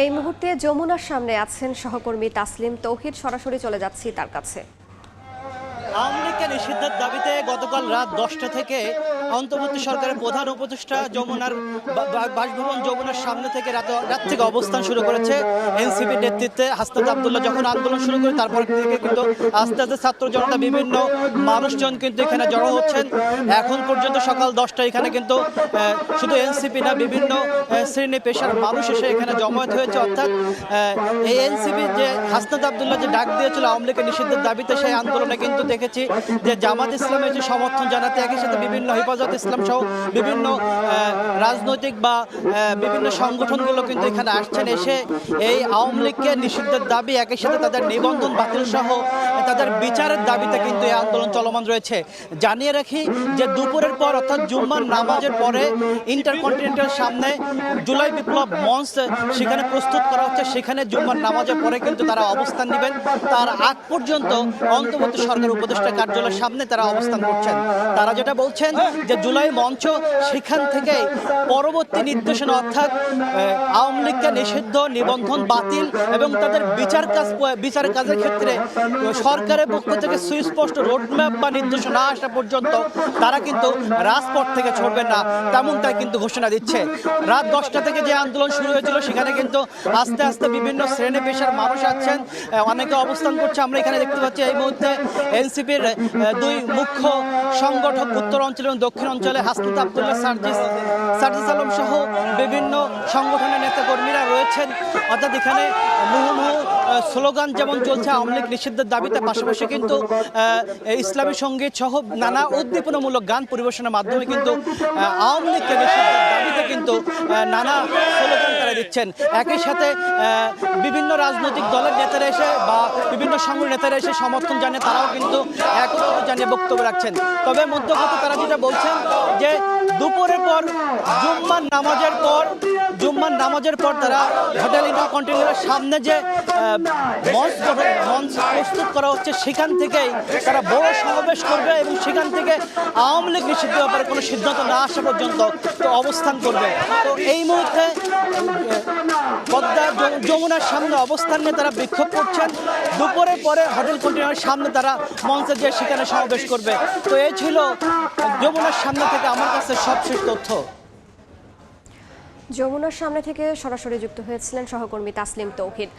এই মুহূর্তে যমুনার সামনে আছেন সহকর্মী তাসলিম তৌহিদ। সরাসরি চলে যাচ্ছি তার কাছে। আওয়ামী লীগকে নিষিদ্ধের দাবিতে গতকাল রাত 10টা থেকে অন্তর্বর্তী সরকারের প্রধান উপদেষ্টা যমুনার বাসভবন যমুনার সামনে থেকে রাত থেকে অবস্থান শুরু করেছে এনসিপির নেতৃত্বে হাসনাত আব্দুল্লাহ। যখন আন্দোলন শুরু করে তারপর থেকে কিন্তু আস্তে আস্তে ছাত্র জনতা বিভিন্ন মানুষজন কিন্তু এখানে জড়ো হচ্ছেন। এখন পর্যন্ত সকাল 10টা এখানে কিন্তু শুধু এনসিপি না, বিভিন্ন শ্রেণী পেশার মানুষ এসে এখানে জমায়েত হয়েছে। অর্থাৎ এই এনসিপি যে হাসনাত আব্দুল্লাহ যে ডাক দিয়েছিল আওয়ামী লীগের নিষিদ্ধের দাবিতে, সেই আন্দোলনে কিন্তু দেখেছি যে জামাত ইসলামের যে সমর্থন জানাতে, একই সাথে বিভিন্ন হেফাজত ইসলাম সহ বিভিন্ন রাজনৈতিক বা বিভিন্ন সংগঠনগুলো কিন্তু এখানে আসছেন। এসে এই আওয়ামী লীগকে নিষিদ্ধের দাবি, একই সাথে তাদের নিবন্ধন বাতিল সহ তাদের বিচারের দাবিতে কিন্তু এই আন্দোলন চলমান রয়েছে। জানিয়ে রাখি যে দুপুরের পর অর্থাৎ জুম্মার নামাজের পরে ইন্টারকন্টিনেন্টাল সামনে জুলাই বিপ্লব মঞ্চ সেখানে প্রস্তুত করা হচ্ছে। সেখানে জুম্মার নামাজের পরে কিন্তু তারা অবস্থান নেবেন। তার আগ পর্যন্ত অন্তর্বর্তী সরকার উপদেষ্টা কার্যালয়ের সামনে তারা অবস্থান করছেন। তারা যেটা বলছেন যে জুলাই মঞ্চ, সেখান থেকে পরবর্তী নির্দেশনা অর্থাৎ আওয়ামী লীগকে নিষিদ্ধ, নিবন্ধন বাতিল এবং তাদের বিচার কাজের ক্ষেত্রে সরকারের পক্ষ থেকে সুস্পষ্ট রোডম্যাপ বা নির্দেশনা না আসা পর্যন্ত তারা কিন্তু রাজপথ থেকে ছড়বেন না, তেমনটাই কিন্তু ঘোষণা দিচ্ছে। রাত 10টা থেকে যে আন্দোলন শুরু হয়েছিল সেখানে কিন্তু আস্তে আস্তে বিভিন্ন শ্রেণী পেশার মানুষ আছেন, অনেকে অবস্থান করছে। আমরা এখানে দেখতে পাচ্ছি এই মুহূর্তে এনসিপির দুই মুখ্য সংগঠক উত্তর অঞ্চল এবং দক্ষিণ অঞ্চলে হাসনাত আব্দুল্লাহ, সার্জিস আলম সহ বিভিন্ন সংগঠনের নেতাকর্মীরা রয়েছেন। অর্থাৎ এখানে মুহুর্মুহু স্লোগান যেমন চলছে আওয়ামী লীগ নিষিদ্ধের দাবিতে, পাশাপাশি কিন্তু ইসলামী সঙ্গীত সহ নানা উদ্দীপনামূলক গান পরিবেশনের মাধ্যমে কিন্তু আওয়ামী লীগকে নিষিদ্ধের দাবিতে কিন্তু নানা স্লোগান তারা দিচ্ছেন। একই সাথে বিভিন্ন রাজনৈতিক দলের নেতারা এসে বা বিভিন্ন সংগঠনের নেতারা এসে সমর্থন জানিয়ে তারাও কিন্তু একত্রিত জানিয়ে বক্তব্য রাখছেন। তবে মধ্যপথে তারা যেটা বলছেন যে দুপুরের পর জুম্মার নামাজের পর তারা হোটেল ইন্টারকন্টিনেন্টালের সামনে যে মঞ্চ প্রস্তুত করা হচ্ছে সেখান থেকেই তারা বড় সমাবেশ করবে এবং সেখান থেকে আওয়ামী লীগ নিষিদ্ধ ব্যাপারে কোনো সিদ্ধান্ত না আসা পর্যন্ত অবস্থান করবে। তো এই মুহূর্তে পদ্মা যমুনার সামনে অবস্থান নিয়ে তারা বিক্ষোভ করছেন। দুপুরের পরে হোটেল কন্টিনেন্টালের সামনে তারা মঞ্চে যে সেখানে সমাবেশ করবে। তো এই ছিল যমুনার সামনে থেকে আমার কাছে সবশেষ তথ্য। যমুনার সামনে থেকে সরাসরি যুক্ত হয়েছিলেন সহকর্মী তাসলিম তৌহিদ।